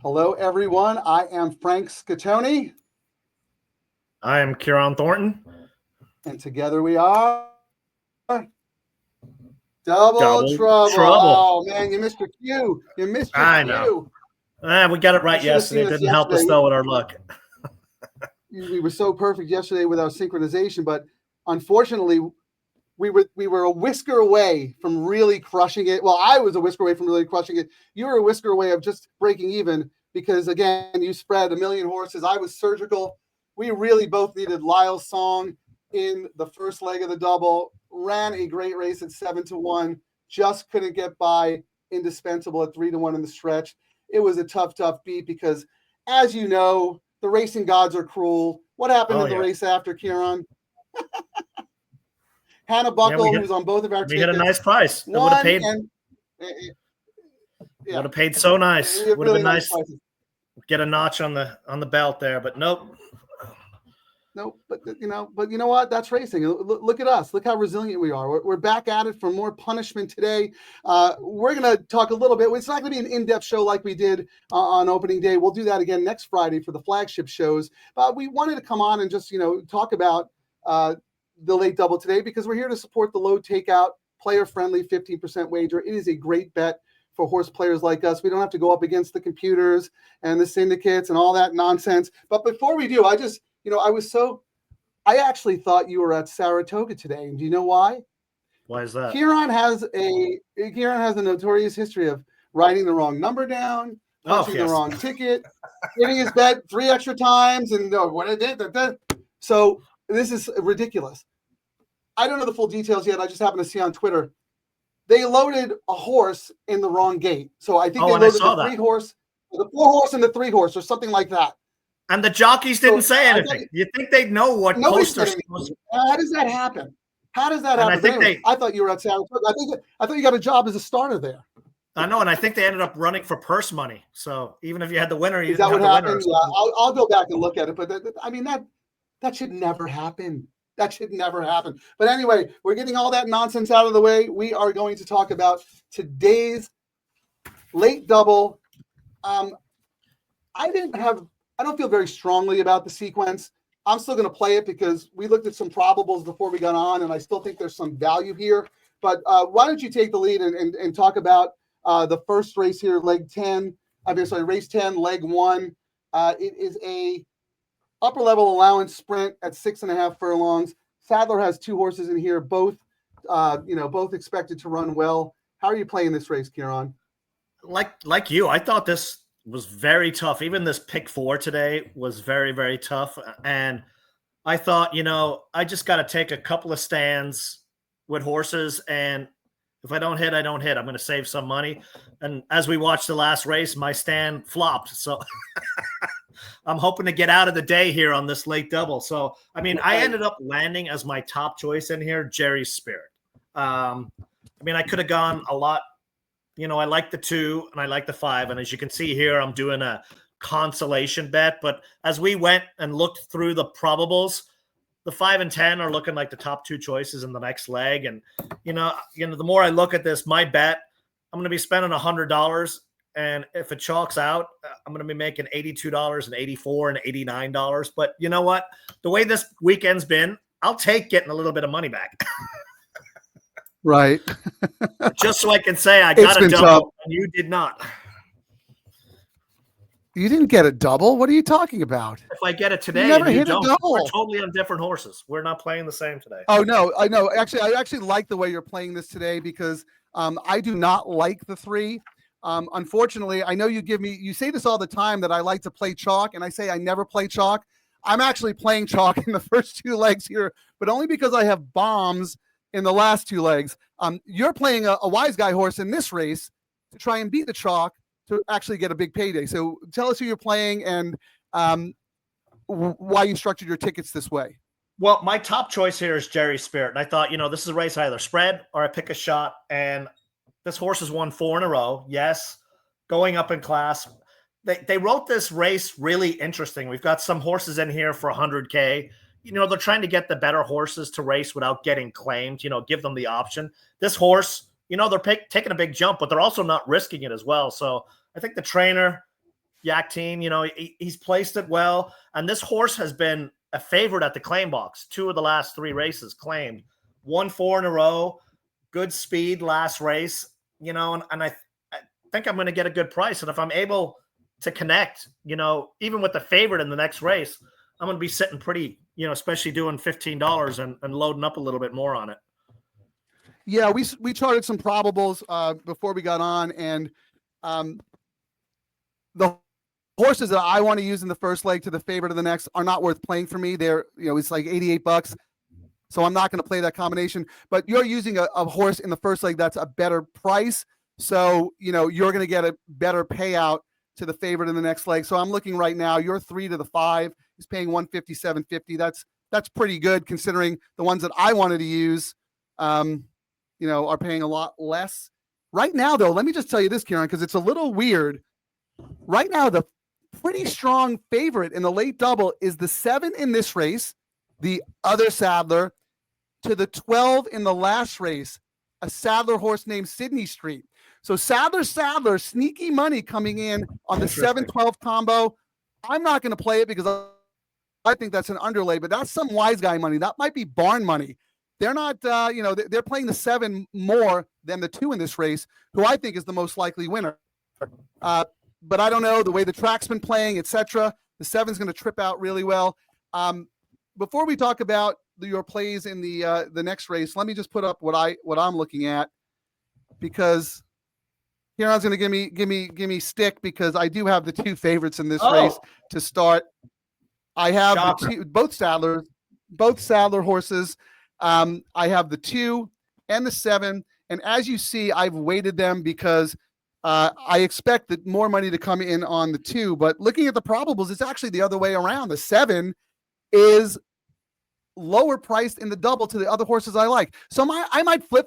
Hello, everyone. I am Frank Scatoni. I am Kieran Thornton. And together we are Double Trouble. Oh, man, you missed your cue. You missed your cue. We got it right yesterday. It didn't help us, though, with our luck. We were so perfect yesterday with our synchronization, but unfortunately, we were a whisker away from really crushing it. Well, I was a whisker away from really crushing it. You were a whisker away of just breaking even because, again, you spread a million horses. I was surgical. We really both needed Lyle's Song in the first leg of the double. Ran a great race at 7-1. Just couldn't get by Indispensable at 3-1 in the stretch. It was a tough beat because, as you know, the racing gods are cruel. What happened in the race after, Kieran? Hannah Buckle, who's on both of our tickets. We hit a nice price. It would have paid. Would have paid so nice. Would have really been nice. Get a notch on the belt there, but nope. Nope. But you know what? That's racing. Look at us. Look how resilient we are. We're back at it for more punishment today. We're going to talk a little bit. It's not going to be an in-depth show like we did on opening day. We'll do that again next Friday for the flagship shows. But we wanted to come on and just talk about the late double today because we're here to support the low takeout, player-friendly 15% wager. It is a great bet for horse players like us. We don't have to go up against the computers and the syndicates and all that nonsense. But before we do, I actually thought you were at Saratoga today. And do you know why? Why is that? Kieran has a notorious history of writing the wrong number down, punching the wrong ticket, getting his bet 3 extra times, and what it did. So this is ridiculous. I don't know the full details yet. I just happened to see on Twitter they loaded a horse in the wrong gate. So I think they loaded the 4 horse and the 3 horse or something like that. And the jockeys didn't say anything. You think they'd know what posters? How does that happen? I thought you were at Saratoga. I thought you got a job as a starter there. I know, and I think they ended up running for purse money. So even if you had the winner, you didn't have the winner. Yeah, I'll go back and look at it. But that should never happen. That should never happen. But anyway, we're getting all that nonsense out of the way. We are going to talk about today's late double. I don't feel very strongly about the sequence. I'm still going to play it because we looked at some probables before we got on, and I still think there's some value here. But why don't you take the lead and talk about the first race here, race 10, leg 1. It is a upper level allowance sprint at 6.5 furlongs. Sadler has 2 horses in here, both expected to run well. How are you playing this race, Kieran? Like you, I thought this was very tough. Even this pick 4 today was very, very tough. And I thought, I just got to take a couple of stands with horses. And if I don't hit, I don't hit. I'm going to save some money. And as we watched the last race, my stand flopped. So I'm hoping to get out of the day here on this late double. So, I ended up landing as my top choice in here, Jerry's Spirit. I could have gone a lot. I like the 2 and I like the 5. And as you can see here, I'm doing a consolation bet. But as we went and looked through the probables, the 5 and 10 are looking like the top 2 choices in the next leg. And, the more I look at this, my bet, I'm going to be spending $100. And if it chalks out, I'm going to be making $82 and $84 and $89. But you know what? The way this weekend's been, I'll take getting a little bit of money back. Right. Just so I can say I got a double and you did not. You didn't get a double? What are you talking about? If I get it today, you never hit a double. We're totally on different horses. We're not playing the same today. Oh, no. I know. Actually, I actually like the way you're playing this today because I do not like the 3. Unfortunately, I know you say this all the time that I like to play chalk, and I say I never play chalk. I'm actually playing chalk in the first 2 legs here, but only because I have bombs in the last 2 legs. You're playing a wise guy horse in this race to try and beat the chalk to actually get a big payday. So tell us who you're playing and why you structured your tickets this way. Well, my top choice here is Jerry's Spirit. And I thought, this is a race I either spread or I pick a shot. And this horse has won 4 in a row. Yes, going up in class. They wrote this race really interesting. We've got some horses in here for 100K. They're trying to get the better horses to race without getting claimed, give them the option. This horse, they're taking a big jump, but they're also not risking it as well. So I think the trainer Yak team. You know, he's placed it well. And this horse has been a favorite at the claim box. 2 of the last 3 races claimed. Won 4 in a row. Good speed last race. You know, and I think I'm going to get a good price. And if I'm able to connect, you know, even with the favorite in the next race, I'm going to be sitting pretty, you know, especially doing $15 and loading up a little bit more on it. Yeah, we charted some probables before we got on, and the horses that I want to use in the first leg to the favorite of the next are not worth playing for me. They're, you know, it's like $88. So I'm not going to play that combination, but you're using a horse in the first leg that's a better price. So, you know, you're going to get a better payout to the favorite in the next leg. So I'm looking right now, your 3 to the 5 is paying $157.50. That's pretty good considering the ones that I wanted to use, you know, are paying a lot less. Right now, though, let me just tell you this, Kieran, because it's a little weird. Right now, the pretty strong favorite in the late double is the 7 in this race, the other Sadler, to the 12 in the last race, a Sadler horse named Sydney Street. So Sadler, sneaky money coming in on the 7-12 combo. I'm not going to play it because I think that's an underlay, but that's some wise guy money. That might be barn money. They're not, you know, they're playing the 7 more than the 2 in this race, who I think is the most likely winner. But I don't know the way the track's been playing, etc. The 7's going to trip out really well. Before we talk about your plays in the next race, let me just put up what I'm looking at, because Kieran's going to give me stick because I do have the 2 favorites in this race to start. I have both Sadler horses. I have the 2 and the 7, and as you see, I've weighted them because I expect that more money to come in on the 2. But looking at the probables, it's actually the other way around. The 7 is lower priced in the double to the other horses I like. So I might flip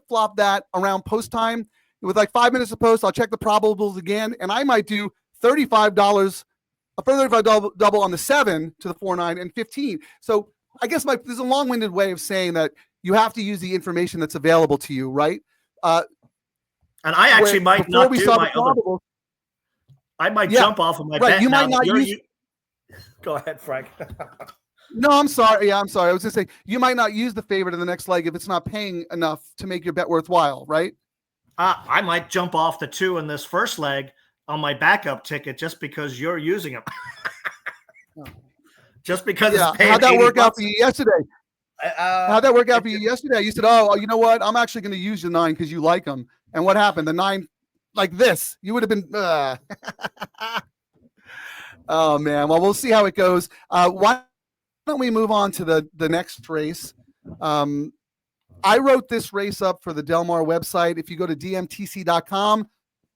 flop that around post time with like 5 minutes of post. I'll check the probables again, and I might do $35, a $35 double on the 7 to the 4, 9, and 15. So I guess there's a long-winded way of saying that you have to use the information that's available to you, right? And I actually might not do my other. I might jump off of my bet. You might not use. Go ahead, Frank. No, I'm sorry. Yeah, I'm sorry. I was going to say you might not use the favorite in the next leg if it's not paying enough to make your bet worthwhile, right? I might jump off the 2 in this first leg on my backup ticket just because you're using them. Just because it's paying. How'd that work out for you yesterday? How'd that work out for you yesterday? You said, "Oh, you know what? I'm actually going to use the 9 because you like them." And what happened? The 9, like this, you would have been. Oh man. Well, we'll see how it goes. Why don't we move on to the next race? I wrote this race up for the Del Mar website. If you go to dmtc.com,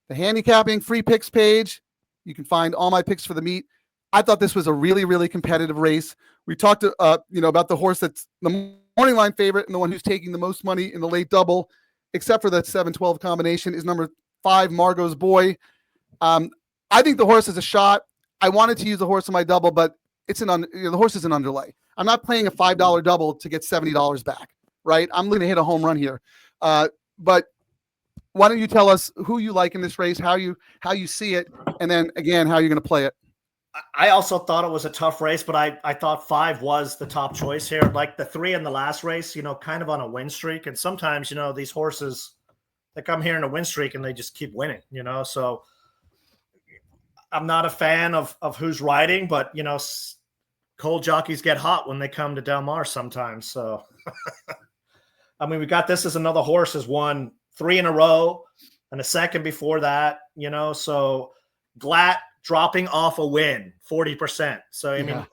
the handicapping free picks page, you can find all my picks for the meet. I thought this was a really, really competitive race. We talked, about the horse that's the morning line favorite and the one who's taking the most money in the late double, except for that 7-12 combination, is number 5, Margot's Boy. I think the horse has a shot. I wanted to use the horse in my double, but the horse is an underlay. I'm not playing a $5 double to get $70 back, right? I'm going to hit a home run here. But why don't you tell us who you like in this race, how you see it, and then again how you're going to play it. I also thought it was a tough race, but I thought 5 was the top choice here. Like the 3 in the last race, kind of on a win streak. And sometimes, these horses, they come here in a win streak and they just keep winning, So I'm not a fan of who's riding, but, cold jockeys get hot when they come to Del Mar sometimes. So, I mean, we got this as another horse has won 3 in a row and a second before that, so Glatt dropping off a win, 40%. So, I mean,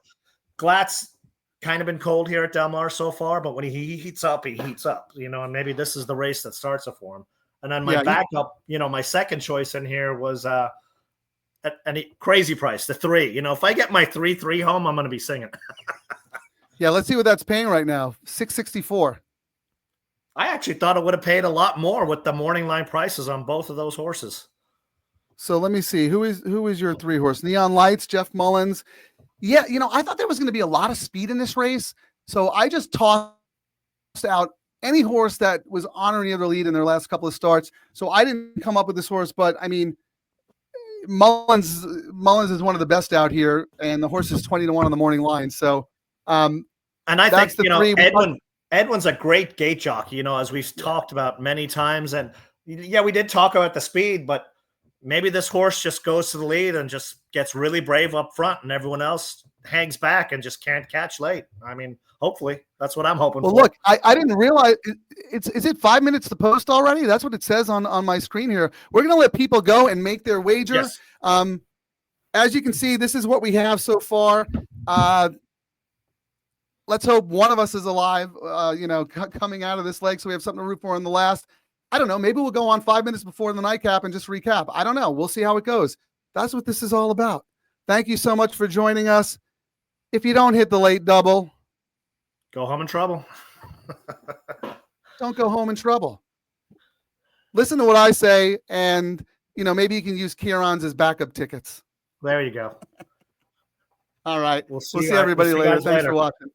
Glatt's kind of been cold here at Del Mar so far, but when he heats up, he heats up, and maybe this is the race that starts it for him. And then my backup, my second choice in here was at a crazy price, the 3. If I get my 3-3 home, I'm going to be singing. Yeah, let's see what that's paying right now. $664. I actually thought it would have paid a lot more with the morning line prices on both of those horses. So let me see. Who is your 3 horse? Neon Lights, Jeff Mullins. Yeah, I thought there was going to be a lot of speed in this race. So I just tossed out any horse that was on or near the lead in their last couple of starts. So I didn't come up with this horse, but I mean, Mullins is one of the best out here, and the horse is 20-1 on the morning line. So, And I that's think, the three. Edwin's a great gate jockey, as we've talked about many times. And yeah, we did talk about the speed, but maybe this horse just goes to the lead and just gets really brave up front, and everyone else hangs back and just can't catch late. I mean, hopefully that's what I'm hoping for. Well, look, I didn't realize is it 5 minutes to post already? That's what it says on my screen here. We're going to let people go and make their wager. Yes. As you can see, this is what we have so far. Let's hope one of us is alive, coming out of this leg, so we have something to root for in the last. I don't know. Maybe we'll go on 5 minutes before the nightcap and just recap. I don't know. We'll see how it goes. That's what this is all about. Thank you so much for joining us. If you don't hit the late double, go home in trouble. Don't go home in trouble. Listen to what I say, and maybe you can use Kieran's as backup tickets. There you go. All right. We'll see everybody later. Thanks for watching.